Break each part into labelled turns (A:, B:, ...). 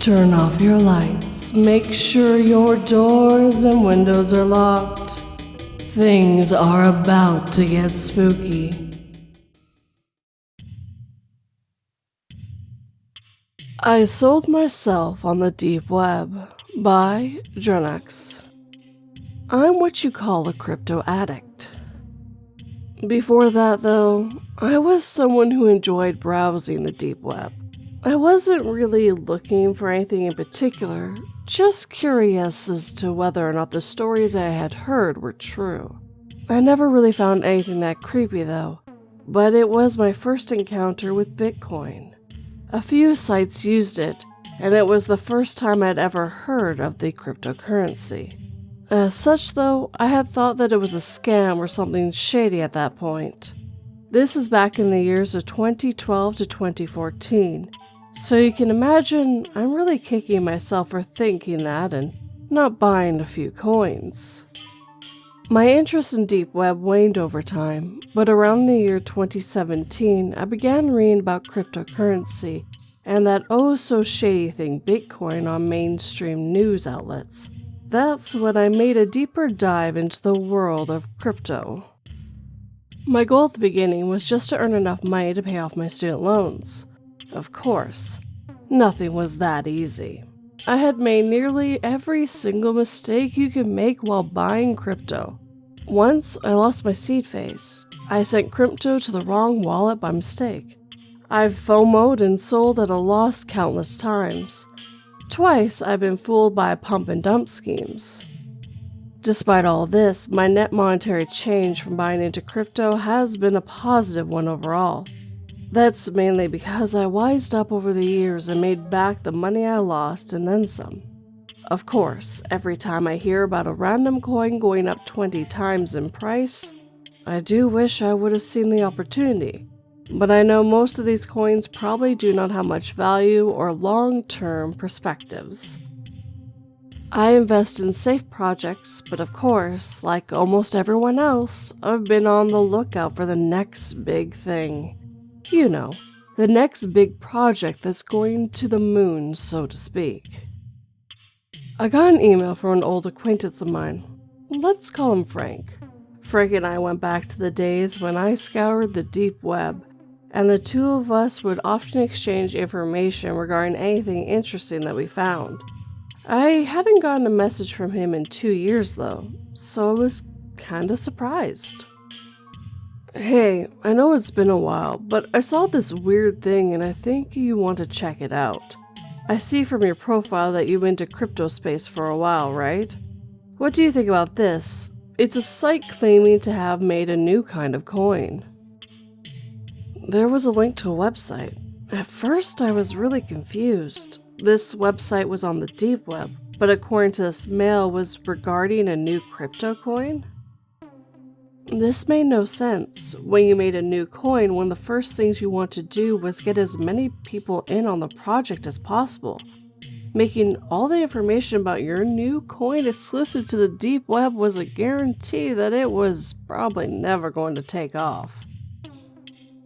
A: Turn off your lights. Make sure your doors and windows are locked. Things are about to get spooky. I Sold Myself on the Deep Web by Drechenaux. I'm what you call a crypto addict. Before that, though, I was someone who enjoyed browsing the deep web. I wasn't really looking for anything in particular, just curious as to whether or not the stories I had heard were true. I never really found anything that creepy, though, but it was my first encounter with Bitcoin. A few sites used it, and it was the first time I'd ever heard of the cryptocurrency. As such, though, I had thought that it was a scam or something shady at that point. This was back in the years of 2012 to 2014, so you can imagine I'm really kicking myself for thinking that and not buying a few coins. My interest in deep web waned over time, but around the year 2017, I began reading about cryptocurrency and that oh-so-shady thing Bitcoin on mainstream news outlets. That's when I made a deeper dive into the world of crypto. My goal at the beginning was just to earn enough money to pay off my student loans. Of course, nothing was that easy. I had made nearly every single mistake you can make while buying crypto. Once, I lost my seed phrase. I sent crypto to the wrong wallet by mistake. I've FOMO'd and sold at a loss countless times. Twice, I've been fooled by pump and dump schemes. Despite all this, my net monetary change from buying into crypto has been a positive one overall. That's mainly because I wised up over the years and made back the money I lost and then some. Of course, every time I hear about a random coin going up 20 times in price, I do wish I would have seen the opportunity, but I know most of these coins probably do not have much value or long-term perspectives. I invest in safe projects, but of course, like almost everyone else, I've been on the lookout for the next big thing. You know, the next big project that's going to the moon, so to speak. I got an email from an old acquaintance of mine. Let's call him Frank. Frank and I went back to the days when I scoured the deep web, and the two of us would often exchange information regarding anything interesting that we found. I hadn't gotten a message from him in 2 years, though, so I was kinda surprised. Hey, I know it's been a while, but I saw this weird thing and I think you want to check it out. I see from your profile that you went into crypto space for a while, right? What do you think about this? It's a site claiming to have made a new kind of coin. There was a link to a website. At first, I was really confused. This website was on the deep web, but according to this mail was regarding a new crypto coin? This made no sense. When you made a new coin, one of the first things you want to do was get as many people in on the project as possible. Making all the information about your new coin exclusive to the deep web was a guarantee that it was probably never going to take off.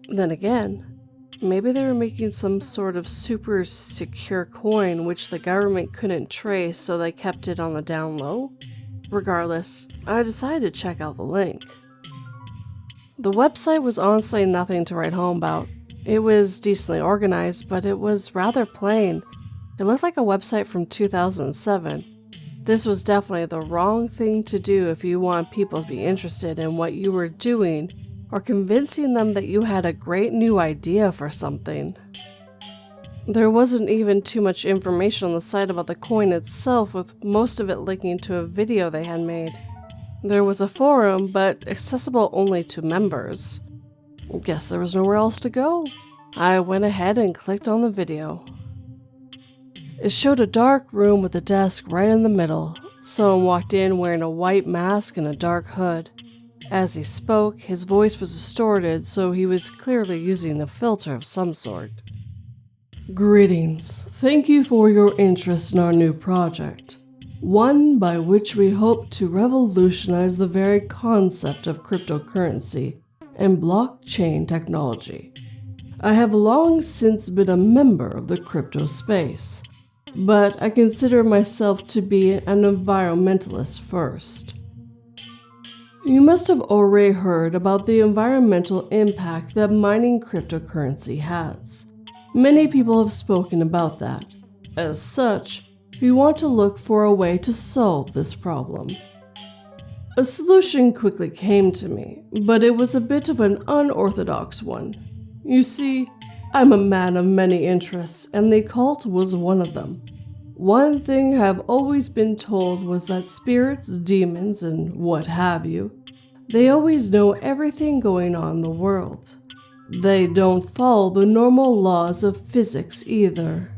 A: Then again, maybe they were making some sort of super secure coin which the government couldn't trace, so they kept it on the down low. Regardless, I decided to check out the link. The website was honestly nothing to write home about. It was decently organized, but it was rather plain. It looked like a website from 2007. This was definitely the wrong thing to do if you want people to be interested in what you were doing or convincing them that you had a great new idea for something. There wasn't even too much information on the site about the coin itself, with most of it linking to a video they had made. There was a forum, but accessible only to members. Guess there was nowhere else to go. I went ahead and clicked on the video. It showed a dark room with a desk right in the middle. Someone walked in wearing a white mask and a dark hood. As he spoke, his voice was distorted, so he was clearly using a filter of some sort. Greetings. Thank you for your interest in our new project. One by which we hope to revolutionize the very concept of cryptocurrency and blockchain technology. I have long since been a member of the crypto space. but I consider myself to be an environmentalist first. You must have already heard about the environmental impact that mining cryptocurrency has. Many people have spoken about that. As such, we want to look for a way to solve this problem. A solution quickly came to me, but it was a bit of an unorthodox one. You see, I'm a man of many interests, and the occult was one of them. One thing I've always been told was that spirits, demons, and what have you, they always know everything going on in the world. They don't follow the normal laws of physics either.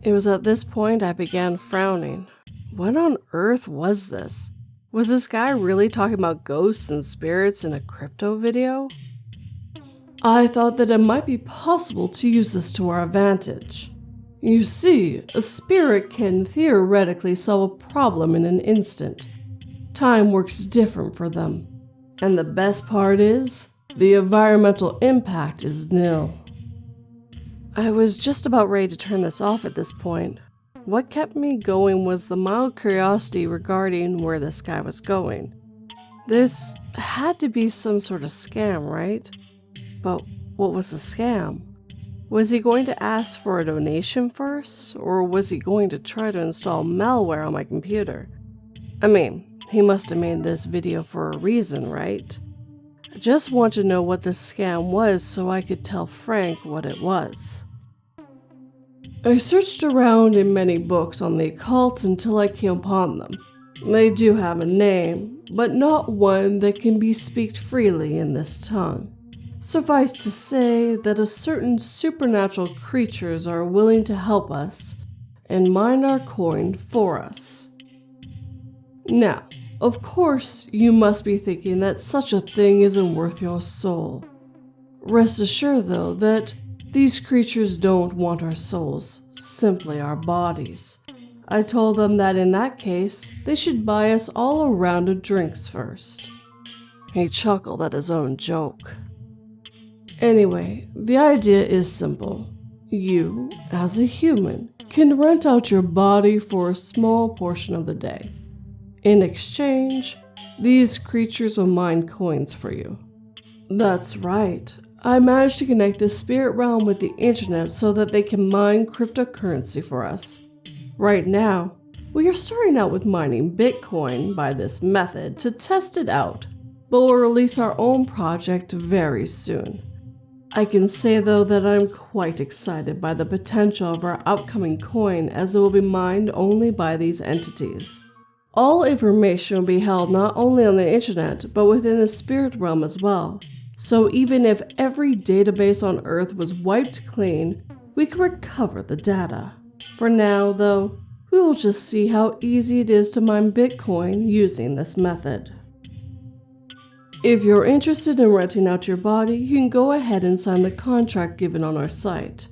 A: It was at this point I began frowning. What on earth was this? Was this guy really talking about ghosts and spirits in a crypto video? I thought that it might be possible to use this to our advantage. You see, a spirit can theoretically solve a problem in an instant. Time works different for them. And the best part is, the environmental impact is nil. I was just about ready to turn this off at this point. What kept me going was the mild curiosity regarding where this guy was going. This had to be some sort of scam, right? But what was the scam? Was he going to ask for a donation first, or was he going to try to install malware on my computer? I mean, he must have made this video for a reason, right? I just want to know what this scam was so I could tell Frank what it was. I searched around in many books on the occult until I came upon them. They do have a name, but not one that can be spoken freely in this tongue. Suffice to say that a certain supernatural creatures are willing to help us and mine our coin for us. Now, of course, you must be thinking that such a thing isn't worth your soul. Rest assured, though, that these creatures don't want our souls, simply our bodies. I told them that in that case, they should buy us all a round of drinks first. He chuckled at his own joke. Anyway, the idea is simple. You, as a human, can rent out your body for a small portion of the day. In exchange, these creatures will mine coins for you. That's right. I managed to connect the spirit realm with the internet so that they can mine cryptocurrency for us. Right now, we are starting out with mining Bitcoin by this method to test it out, but we'll release our own project very soon. I can say though that I'm quite excited by the potential of our upcoming coin, as it will be mined only by these entities. All information will be held not only on the internet, but within the spirit realm as well. So even if every database on Earth was wiped clean, we could recover the data. For now, though, we will just see how easy it is to mine Bitcoin using this method. If you're interested in renting out your body, you can go ahead and sign the contract given on our site.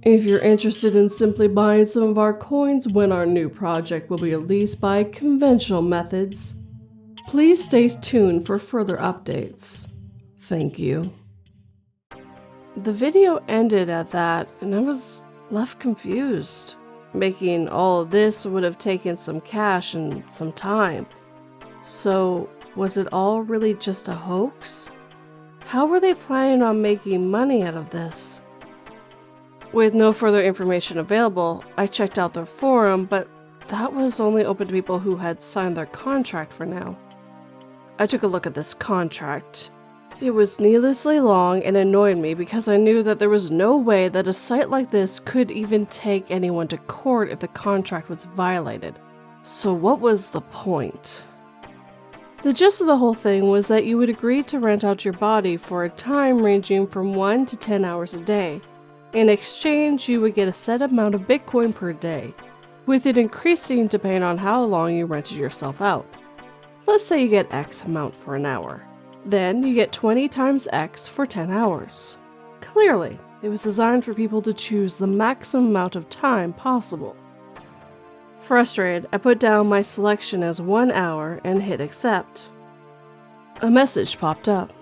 A: If you're interested in simply buying some of our coins when our new project will be released by conventional methods, please stay tuned for further updates. Thank you. The video ended at that, and I was left confused. Making all of this would have taken some cash and some time. So, was it all really just a hoax? How were they planning on making money out of this? With no further information available, I checked out their forum, but that was only open to people who had signed their contract for now. I took a look at this contract. It was needlessly long and annoyed me because I knew that there was no way that a site like this could even take anyone to court if the contract was violated. So what was the point? The gist of the whole thing was that you would agree to rent out your body for a time ranging from 1 to 10 hours a day. In exchange, you would get a set amount of Bitcoin per day, with it increasing depending on how long you rented yourself out. Let's say you get X amount for an hour. Then you get 20 times X for 10 hours. Clearly, it was designed for people to choose the maximum amount of time possible. Frustrated, I put down my selection as 1 hour and hit accept. A message popped up.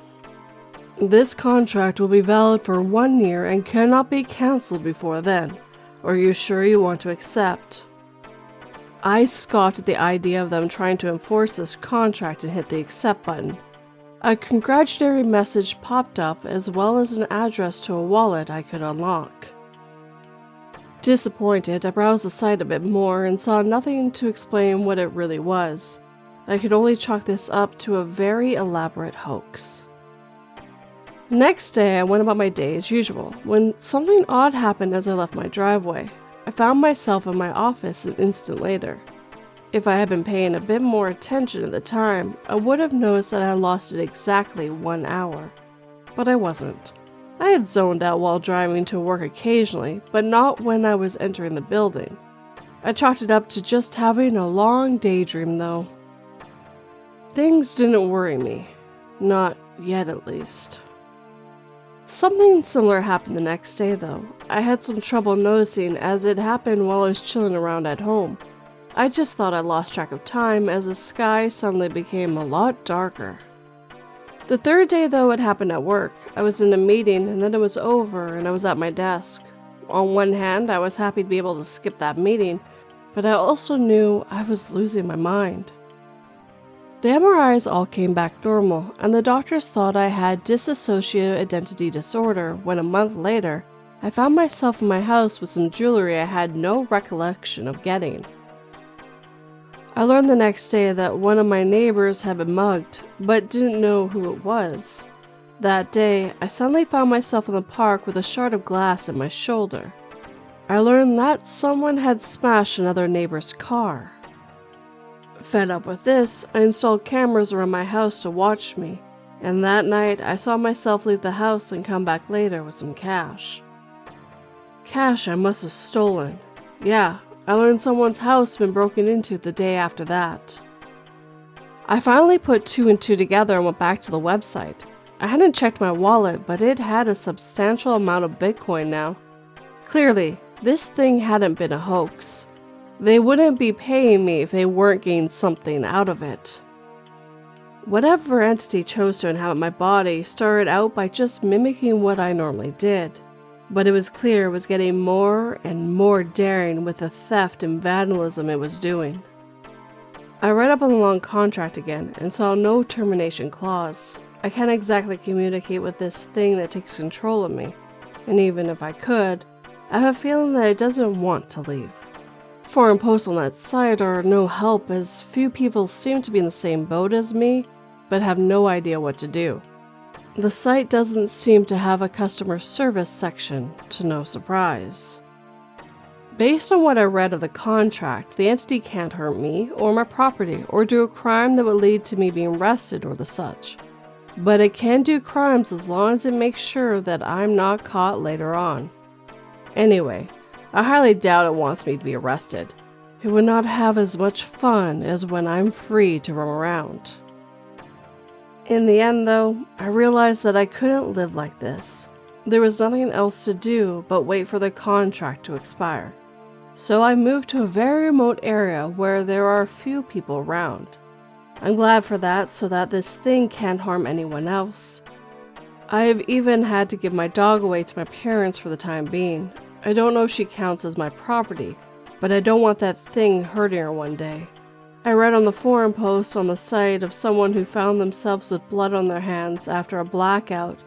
A: This contract will be valid for 1 year and cannot be cancelled before then. Are you sure you want to accept? I scoffed at the idea of them trying to enforce this contract and hit the accept button. A congratulatory message popped up as well as an address to a wallet I could unlock. Disappointed, I browsed the site a bit more and saw nothing to explain what it really was. I could only chalk this up to a very elaborate hoax. The next day, I went about my day as usual, when something odd happened as I left my driveway. I found myself in my office an instant later. If I had been paying a bit more attention at the time, I would have noticed that I lost it exactly 1 hour. But I wasn't. I had zoned out while driving to work occasionally, but not when I was entering the building. I chalked it up to just having a long daydream though. Things didn't worry me. Not yet at least. Something similar happened the next day though. I had some trouble noticing as it happened while I was chilling around at home. I just thought I lost track of time as the sky suddenly became a lot darker. The third day though, it happened at work. I was in a meeting and then it was over and I was at my desk. On one hand, I was happy to be able to skip that meeting, but I also knew I was losing my mind. The MRIs all came back normal, and the doctors thought I had dissociative identity disorder when a month later, I found myself in my house with some jewelry I had no recollection of getting. I learned the next day that one of my neighbors had been mugged, but didn't know who it was. That day, I suddenly found myself in the park with a shard of glass in my shoulder. I learned that someone had smashed another neighbor's car. Fed up with this, I installed cameras around my house to watch me, and that night I saw myself leave the house and come back later with some cash. Cash I must have stolen. Yeah, I learned someone's house had been broken into the day after that. I finally put 2 and 2 together and went back to the website. I hadn't checked my wallet, but it had a substantial amount of Bitcoin now. Clearly, this thing hadn't been a hoax. They wouldn't be paying me if they weren't getting something out of it. Whatever entity chose to inhabit my body started out by just mimicking what I normally did, but it was clear it was getting more and more daring with the theft and vandalism it was doing. I read up on the long contract again and saw no termination clause. I can't exactly communicate with this thing that takes control of me, and even if I could, I have a feeling that it doesn't want to leave. Forum posts on that site are no help as few people seem to be in the same boat as me, but have no idea what to do. The site doesn't seem to have a customer service section, to no surprise. Based on what I read of the contract, the entity can't hurt me or my property or do a crime that would lead to me being arrested or the such. But it can do crimes as long as it makes sure that I'm not caught later on. Anyway, I highly doubt it wants me to be arrested. It would not have as much fun as when I'm free to roam around. In the end though, I realized that I couldn't live like this. There was nothing else to do but wait for the contract to expire. So I moved to a very remote area where there are few people around. I'm glad for that so that this thing can't harm anyone else. I have even had to give my dog away to my parents for the time being. I don't know if she counts as my property, but I don't want that thing hurting her one day. I read on the forum post on the site of someone who found themselves with blood on their hands after a blackout,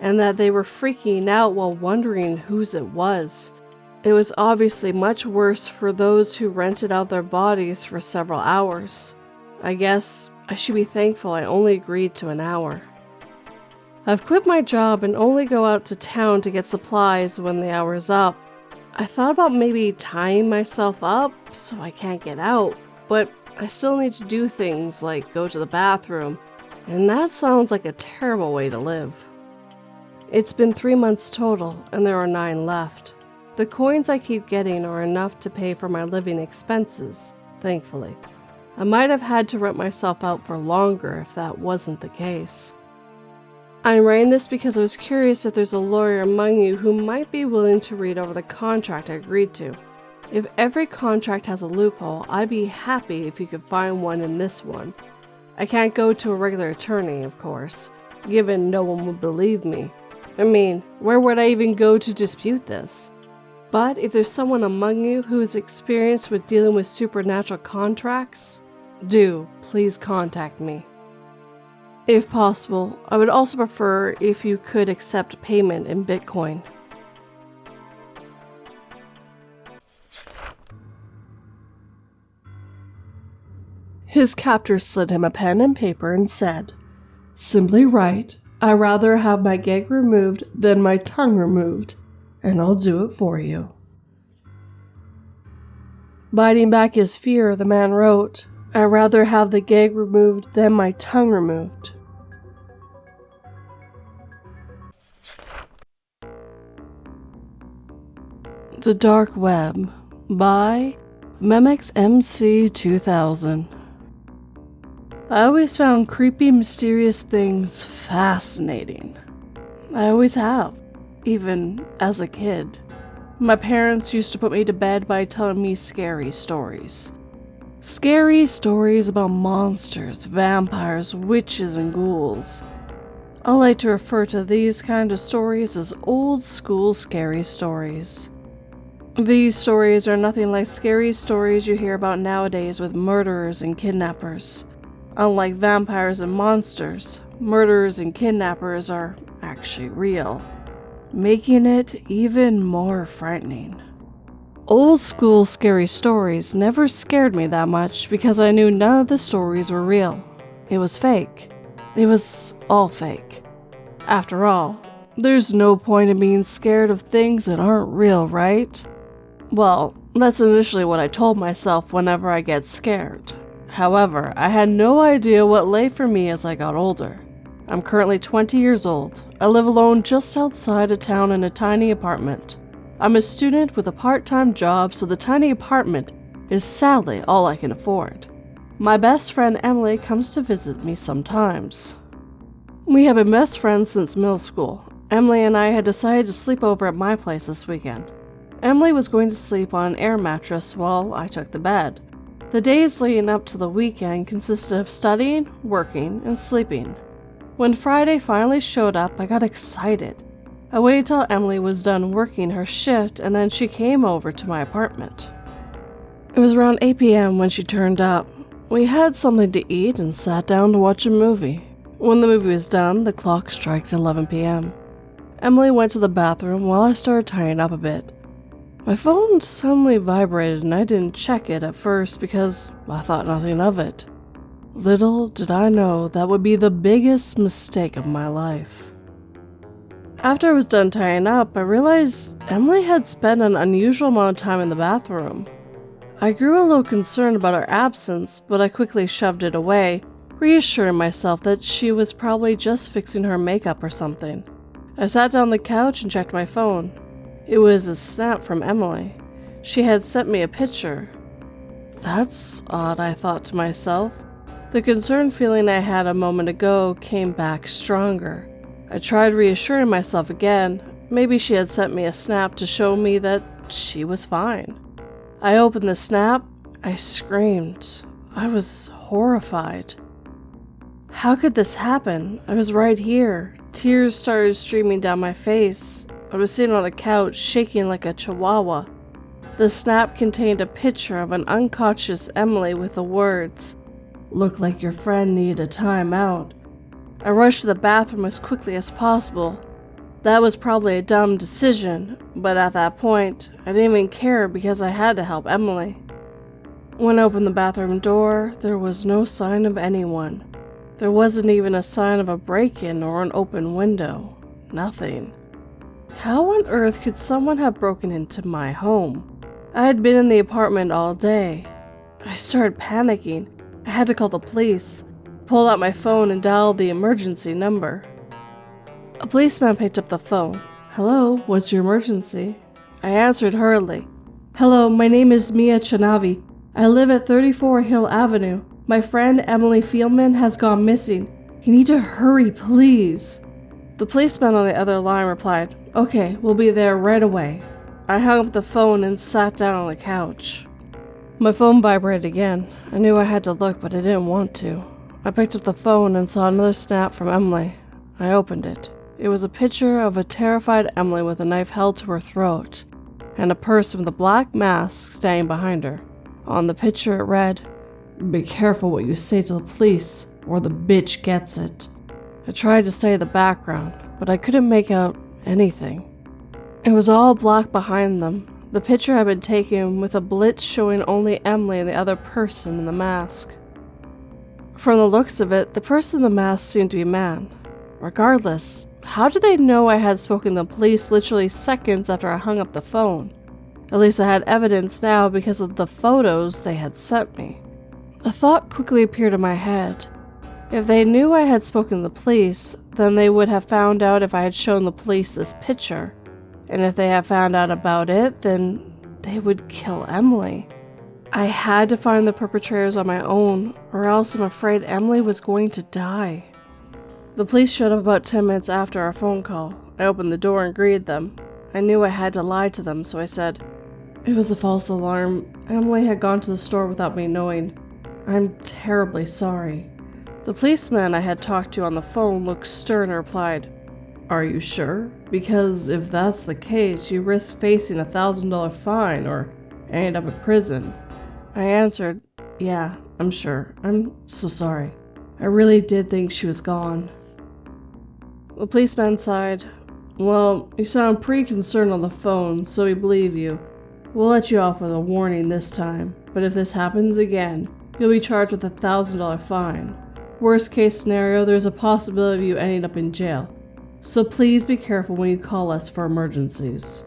A: and that they were freaking out while wondering whose it was. It was obviously much worse for those who rented out their bodies for several hours. I guess I should be thankful I only agreed to an hour. I've quit my job and only go out to town to get supplies when the hour is up. I thought about maybe tying myself up so I can't get out, but I still need to do things like go to the bathroom, and that sounds like a terrible way to live. It's been 3 months total, and there are 9 left. The coins I keep getting are enough to pay for my living expenses, thankfully. I might have had to rent myself out for longer if that wasn't the case. I'm writing this because I was curious if there's a lawyer among you who might be willing to read over the contract I agreed to. If every contract has a loophole, I'd be happy if you could find one in this one. I can't go to a regular attorney, of course, given no one would believe me. I mean, where would I even go to dispute this? But if there's someone among you who is experienced with dealing with supernatural contracts, do please contact me. If possible, I would also prefer if you could accept payment in Bitcoin. His captor slid him a pen and paper and said, "Simply write, I'd rather have my gag removed than my tongue removed, and I'll do it for you." Biting back his fear, the man wrote, "I'd rather have the gag removed than my tongue removed." The Dark Web by Memex MC 2000. I always found creepy, mysterious things fascinating. I always have, even as a kid. My parents used to put me to bed by telling me scary stories. Scary stories about monsters, vampires, witches, and ghouls. I like to refer to these kind of stories as old school scary stories. These stories are nothing like scary stories you hear about nowadays with murderers and kidnappers. Unlike vampires and monsters, murderers and kidnappers are actually real, making it even more frightening. Old school scary stories never scared me that much because I knew none of the stories were real. It was fake. It was all fake. After all, there's no point in being scared of things that aren't real, right? Well, that's initially what I told myself whenever I get scared. However, I had no idea what lay for me as I got older. I'm currently 20 years old. I live alone just outside of town in a tiny apartment. I'm a student with a part-time job, so the tiny apartment is sadly all I can afford. My best friend Emily comes to visit me sometimes. We have been best friends since middle school. Emily and I had decided to sleep over at my place this weekend. Emily was going to sleep on an air mattress while I took the bed. The days leading up to the weekend consisted of studying, working, and sleeping. When Friday finally showed up, I got excited. I waited till Emily was done working her shift, and then she came over to my apartment. It was around 8 p.m. when she turned up. We had something to eat and sat down to watch a movie. When the movie was done, the clock struck 11 p.m. Emily went to the bathroom while I started tying up a bit. My phone suddenly vibrated and I didn't check it at first because I thought nothing of it. Little did I know that would be the biggest mistake of my life. After I was done tying up, I realized Emily had spent an unusual amount of time in the bathroom. I grew a little concerned about her absence, but I quickly shoved it away, reassuring myself that she was probably just fixing her makeup or something. I sat down on the couch and checked my phone. It was a snap from Emily. She had sent me a picture. That's odd, I thought to myself. The concerned feeling I had a moment ago came back stronger. I tried reassuring myself again. Maybe she had sent me a snap to show me that she was fine. I opened the snap. I screamed. I was horrified. How could this happen? I was right here. Tears started streaming down my face. I was sitting on the couch, shaking like a chihuahua. The snap contained a picture of an unconscious Emily with the words, "Looked like your friend needed a time out." I rushed to the bathroom as quickly as possible. That was probably a dumb decision, but at that point, I didn't even care because I had to help Emily. When I opened the bathroom door, there was no sign of anyone. There wasn't even a sign of a break-in or an open window. Nothing. How on earth could someone have broken into my home? I had been in the apartment all day. I started panicking. I had to call the police, pulled out my phone and dialed the emergency number. A policeman picked up the phone. "Hello, what's your emergency?" I answered hurriedly. "Hello, my name is Mia Chanavi. I live at 34 Hill Avenue. My friend Emily Fieldman has gone missing. You need to hurry, please." The policeman on the other line replied, "Okay, we'll be there right away." I hung up the phone and sat down on the couch. My phone vibrated again. I knew I had to look, but I didn't want to. I picked up the phone and saw another snap from Emily. I opened it. It was a picture of a terrified Emily with a knife held to her throat. and a person with a black mask standing behind her. On the picture it read, "Be careful what you say to the police, or the bitch gets it." I tried to stay in the background, but I couldn't make out anything. It was all black behind them. The picture had been taken with a blitz showing only Emily and the other person in the mask. From the looks of it, the person in the mask seemed to be a man. Regardless, how did they know I had spoken to the police literally seconds after I hung up the phone? At least I had evidence now because of the photos they had sent me. A thought quickly appeared in my head. If they knew I had spoken to the police, then they would have found out if I had shown the police this picture. And if they had found out about it, then they would kill Emily. I had to find the perpetrators on my own, or else I'm afraid Emily was going to die. The police showed up about 10 minutes after our phone call. I opened the door and greeted them. I knew I had to lie to them, so I said, "It was a false alarm. Emily had gone to the store without me knowing. I'm terribly sorry." The policeman I had talked to on the phone looked stern and replied, "Are you sure? Because if that's the case, you risk facing a $1,000 fine or end up in prison." I answered, "Yeah, I'm sure. I'm so sorry. I really did think she was gone." The policeman sighed. "Well, you sound pretty concerned on the phone, so we believe you. We'll let you off with a warning this time, but if this happens again, you'll be charged with a $1,000 fine. Worst case scenario, there's a possibility of you ending up in jail. So please be careful when you call us for emergencies."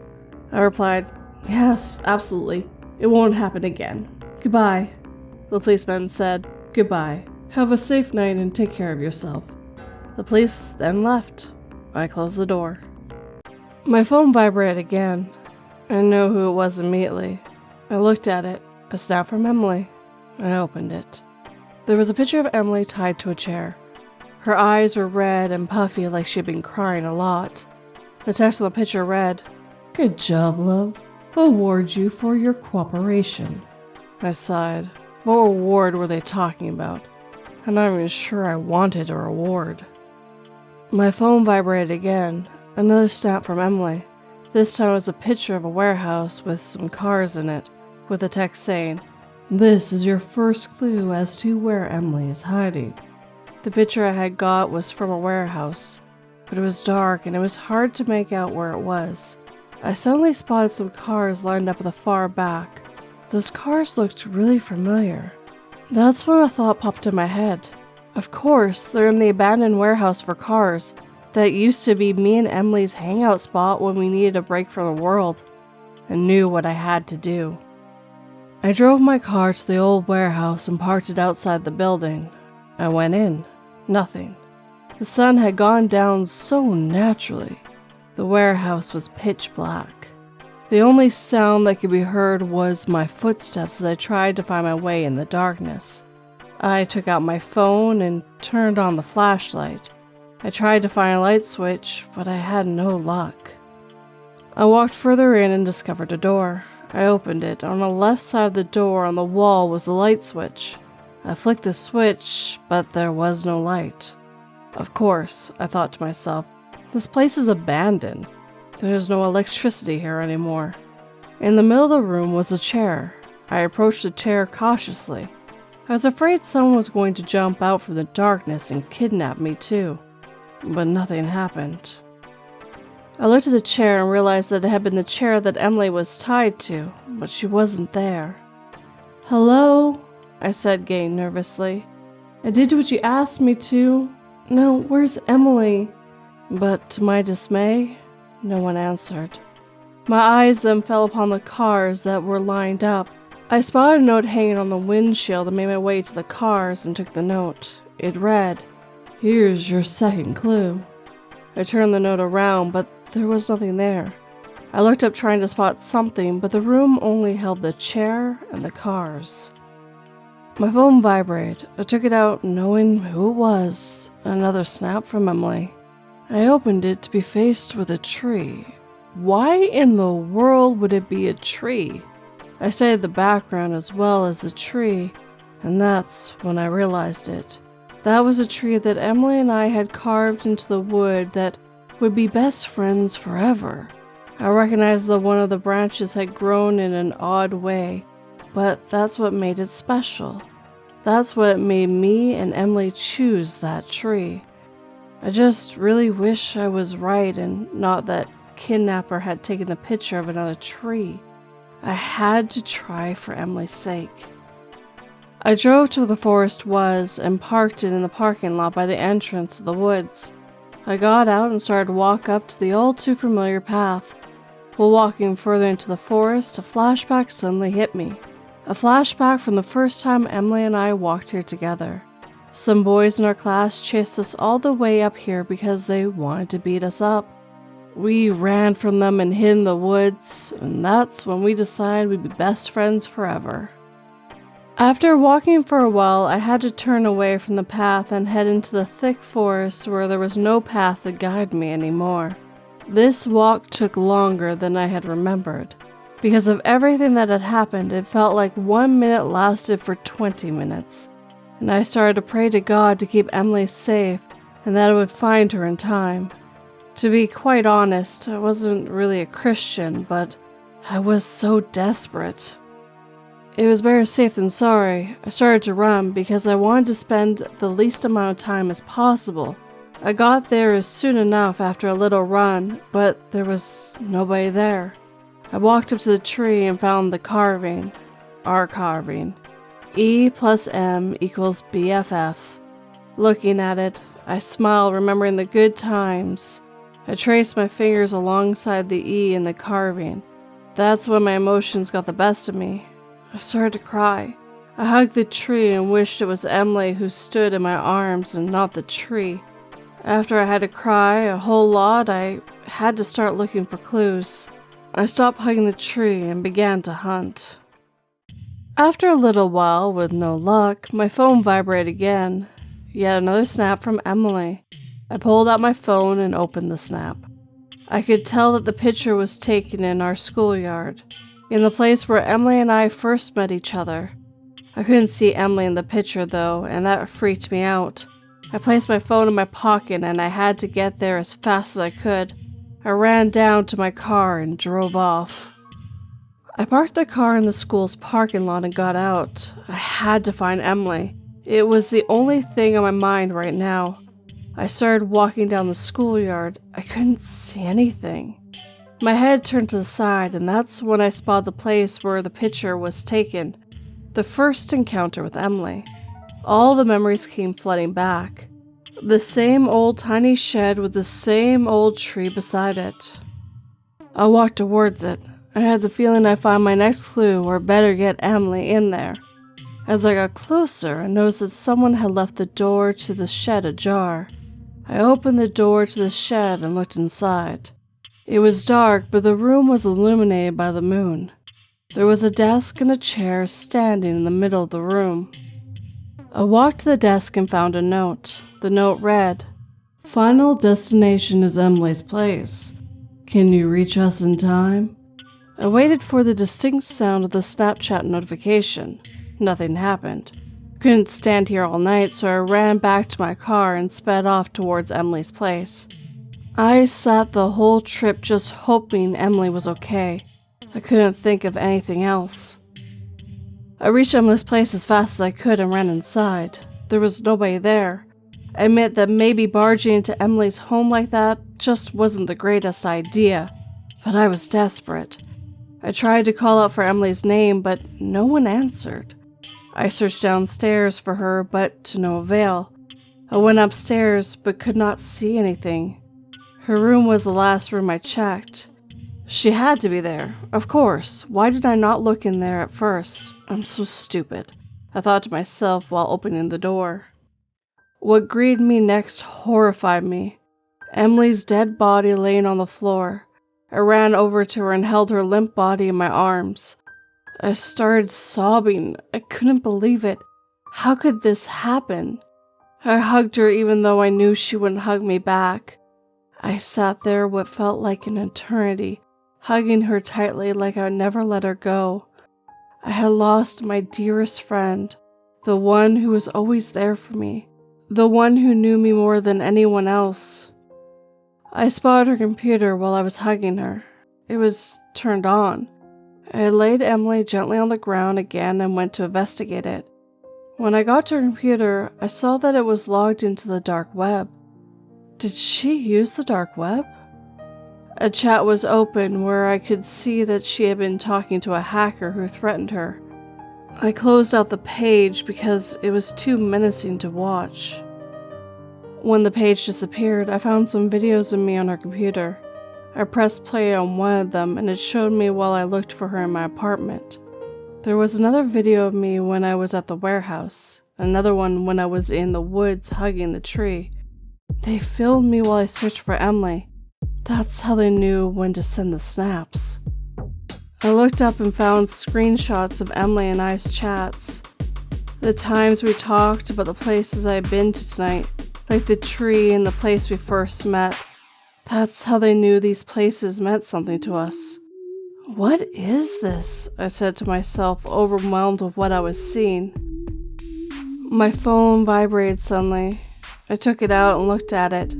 A: I replied, "Yes, absolutely. It won't happen again. Goodbye." The policeman said, "Goodbye. Have a safe night and take care of yourself." The police then left. I closed the door. My phone vibrated again. I knew who it was immediately. I looked at it. A snap from Emily. I opened it. There was a picture of Emily tied to a chair. Her eyes were red and puffy like she had been crying a lot. The text on the picture read, "Good job, love. Award you for your cooperation." I sighed. What reward were they talking about? I'm not even sure I wanted a reward. My phone vibrated again. Another snap from Emily. This time it was a picture of a warehouse with some cars in it, with a text saying, "This is your first clue as to where Emily is hiding." The picture I had got was from a warehouse, but it was dark and it was hard to make out where it was. I suddenly spotted some cars lined up at the far back. Those cars looked really familiar. That's when a thought popped in my head. Of course, they're in the abandoned warehouse for cars that used to be me and Emily's hangout spot when we needed a break from the world. I knew what I had to do. I drove my car to the old warehouse and parked it outside the building. I went in. Nothing. The sun had gone down so naturally. The warehouse was pitch black. The only sound that could be heard was my footsteps as I tried to find my way in the darkness. I took out my phone and turned on the flashlight. I tried to find a light switch, but I had no luck. I walked further in and discovered a door. I opened it. On the left side of the door on the wall was a light switch. I flicked the switch, but there was no light. Of course, I thought to myself, this place is abandoned. There's no electricity here anymore. In the middle of the room was a chair. I approached the chair cautiously. I was afraid someone was going to jump out from the darkness and kidnap me too. But nothing happened. I looked at the chair and realized that it had been the chair that Emily was tied to, but she wasn't there. "Hello?" I said, getting nervously. "I did what you asked me to. Now, where's Emily?" But to my dismay, no one answered. My eyes then fell upon the cars that were lined up. I spotted a note hanging on the windshield and made my way to the cars and took the note. It read, "Here's your second clue." I turned the note around, but there was nothing there. I looked up trying to spot something, but the room only held the chair and the cars. My phone vibrated. I took it out, knowing who it was. Another snap from Emily. I opened it to be faced with a tree. Why in the world would it be a tree? I studied the background as well as the tree, and that's when I realized it. That was a tree that Emily and I had carved into the wood that would be best friends forever. I recognized that one of the branches had grown in an odd way, but that's what made it special. That's what made me and Emily choose that tree. I just really wish I was right and not that kidnapper had taken the picture of another tree. I had to try for Emily's sake. I drove to where the forest was and parked it in the parking lot by the entrance to the woods. I got out and started to walk up to the all too familiar path. While walking further into the forest, a flashback suddenly hit me. A flashback from the first time Emily and I walked here together. Some boys in our class chased us all the way up here because they wanted to beat us up. We ran from them and hid in the woods, and that's when we decided we'd be best friends forever. After walking for a while, I had to turn away from the path and head into the thick forest where there was no path to guide me anymore. This walk took longer than I had remembered. Because of everything that had happened, it felt like 1 minute lasted for 20 minutes. And I started to pray to God to keep Emily safe and that I would find her in time. To be quite honest, I wasn't really a Christian, but I was so desperate. It was better safe than sorry. I started to run because I wanted to spend the least amount of time as possible. I got there as soon enough after a little run, but there was nobody there. I walked up to the tree and found the carving, our carving. E plus M equals BFF. Looking at it, I smiled, remembering the good times. I traced my fingers alongside the E in the carving. That's when my emotions got the best of me. I started to cry. I hugged the tree and wished it was Emily who stood in my arms and not the tree. After I had to cry a whole lot, I had to start looking for clues. I stopped hugging the tree and began to hunt. After a little while, with no luck, my phone vibrated again. Yet another snap from Emily. I pulled out my phone and opened the snap. I could tell that the picture was taken in our schoolyard, in the place where Emily and I first met each other. I couldn't see Emily in the picture though, and that freaked me out. I placed my phone in my pocket and I had to get there as fast as I could. I ran down to my car and drove off. I parked the car in the school's parking lot and got out. I had to find Emily. It was the only thing on my mind right now. I started walking down the schoolyard. I couldn't see anything. My head turned to the side, and that's when I spotted the place where the picture was taken. The first encounter with Emily. All the memories came flooding back. The same old tiny shed with the same old tree beside it. I walked towards it. I had the feeling I'd find my next clue, or better get Emily in there. As I got closer, I noticed that someone had left the door to the shed ajar. I opened the door to the shed and looked inside. It was dark, but the room was illuminated by the moon. There was a desk and a chair standing in the middle of the room. I walked to the desk and found a note. The note read, "Final destination is Emily's place. Can you reach us in time?" I waited for the distinct sound of the Snapchat notification. Nothing happened. Couldn't stand here all night, so I ran back to my car and sped off towards Emily's place. I sat the whole trip just hoping Emily was okay. I couldn't think of anything else. I reached Emily's place as fast as I could and ran inside. There was nobody there. I admit that maybe barging into Emily's home like that just wasn't the greatest idea, but I was desperate. I tried to call out for Emily's name, but no one answered. I searched downstairs for her, but to no avail. I went upstairs, but could not see anything. Her room was the last room I checked. She had to be there, of course. Why did I not look in there at first? I'm so stupid, I thought to myself while opening the door. What greeted me next horrified me. Emily's dead body laying on the floor. I ran over to her and held her limp body in my arms. I started sobbing. I couldn't believe it. How could this happen? I hugged her even though I knew she wouldn't hug me back. I sat there what felt like an eternity, hugging her tightly like I would never let her go. I had lost my dearest friend, the one who was always there for me, the one who knew me more than anyone else. I spotted her computer while I was hugging her. It was turned on. I laid Emily gently on the ground again and went to investigate it. When I got to her computer, I saw that it was logged into the dark web. Did she use the dark web? A chat was open where I could see that she had been talking to a hacker who threatened her. I closed out the page because it was too menacing to watch. When the page disappeared, I found some videos of me on her computer. I pressed play on one of them and it showed me while I looked for her in my apartment. There was another video of me when I was at the warehouse, another one when I was in the woods hugging the tree. They filmed me while I searched for Emily. That's how they knew when to send the snaps. I looked up and found screenshots of Emily and I's chats. The times we talked about the places I had been to tonight, like the tree and the place we first met. That's how they knew these places meant something to us. What is this? I said to myself, overwhelmed with what I was seeing. My phone vibrated suddenly. I took it out and looked at it.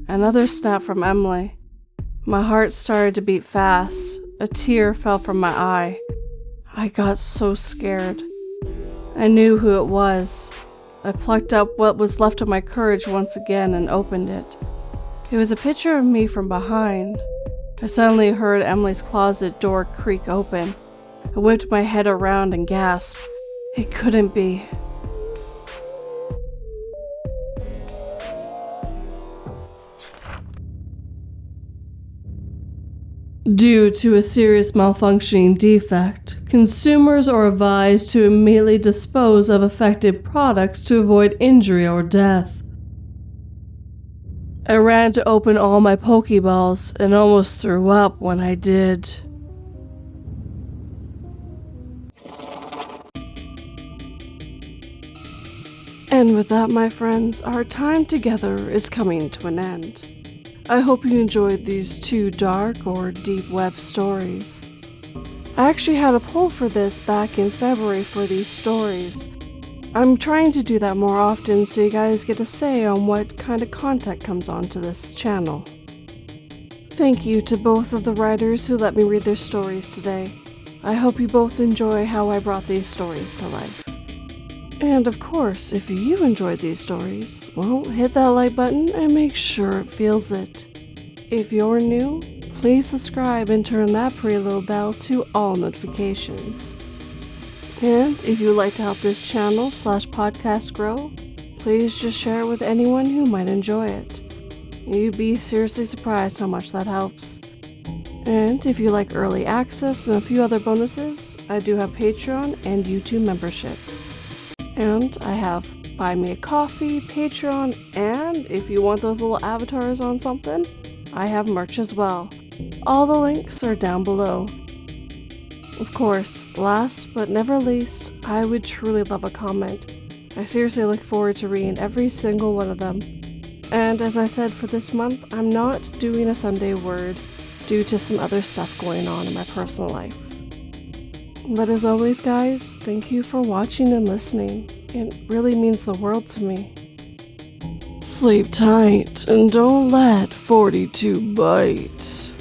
A: Another snap from Emily. My heart started to beat fast. A tear fell from my eye. I got so scared. I knew who it was. I plucked up what was left of my courage once again and opened it. It was a picture of me from behind. I suddenly heard Emily's closet door creak open. I whipped my head around and gasped. It couldn't be. Due to a serious malfunctioning defect, consumers are advised to immediately dispose of affected products to avoid injury or death. I ran to open all my Pokeballs and almost threw up when I did. And with that, my friends, our time together is coming to an end. I hope you enjoyed these 2 dark or deep web stories. I actually had a poll for this back in February for these stories. I'm trying to do that more often so you guys get a say on what kind of content comes onto this channel. Thank you to both of the writers who let me read their stories today. I hope you both enjoy how I brought these stories to life. And of course, if you enjoyed these stories, well, hit that like button and make sure it feels it. If you're new, please subscribe and turn that pretty little bell to all notifications. And if you'd like to help this channel/podcast grow, please just share it with anyone who might enjoy it. You'd be seriously surprised how much that helps. And if you like early access and a few other bonuses, I do have Patreon and YouTube memberships. And I have Buy Me a Coffee, Patreon, and if you want those little avatars on something, I have merch as well. All the links are down below. Of course, last but never least, I would truly love a comment. I seriously look forward to reading every single one of them. And as I said for this month, I'm not doing a Sunday word due to some other stuff going on in my personal life. But as always, guys, thank you for watching and listening. It really means the world to me. Sleep tight and don't let 42 bite.